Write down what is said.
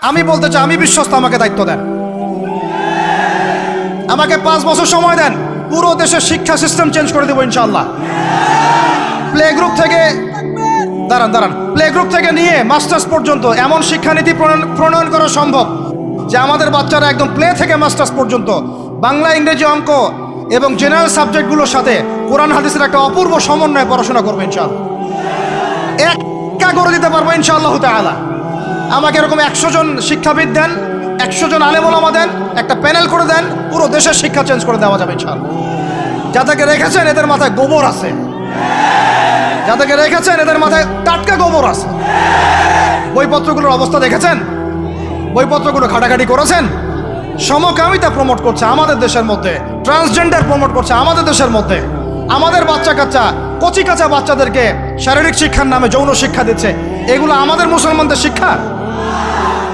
আমি বলতে চাই, আমি বিশ্বস্ত, আমাকে দায়িত্ব দেন, আমাকে 5 বছর সময় দেন, পুরো দেশের শিক্ষা সিস্টেম চেঞ্জ করে দেবো ইনশাআল্লাহ। প্লে গ্রুপ থেকে দাঁড়ান প্লে গ্রুপ থেকে নিয়ে মাস্টার্স পর্যন্ত এমন শিক্ষানীতি প্রণয়ন করা সম্ভব যে আমাদের বাচ্চারা একদম প্লে থেকে মাস্টার্স পর্যন্ত বাংলা, ইংরেজি, অঙ্ক এবং জেনারেল সাবজেক্টগুলোর সাথে কোরআন হাদিসের একটা অপূর্ব সমন্বয়ে পড়াশোনা করবে ইনশাআল্লাহ। একা করে দিতে পারবো ইনশাআল্লাহ তাআলা। আমাকে এরকম 100 জন শিক্ষাবিদ দেন, 100 জন আলেম ওলামা দেন, একটা প্যানেল করে দেন, পুরো দেশের শিক্ষা চেঞ্জ করে দেওয়া যাবে ইনশাআল্লাহ। যাদেরকে রেখেছেন এদের মাথায় গোবর আছে, যাদেরকে রেখেছেন এদের মাথায় টাটকা গোবর আছে। বইপত্রগুলোর অবস্থা দেখেছেন? বইপত্রগুলো ঘাটাঘাটি করেছেন? সমকামিতা প্রমোট করছে আমাদের দেশের মধ্যে, ট্রান্সজেন্ডার প্রমোট করছে আমাদের দেশের মধ্যে, আমাদের বাচ্চা কাচ্চা কচি কাঁচা বাচ্চাদেরকে শারীরিক শিক্ষার নামে যৌন শিক্ষা দিচ্ছে। এগুলো আমাদের মুসলমানদের শিক্ষা?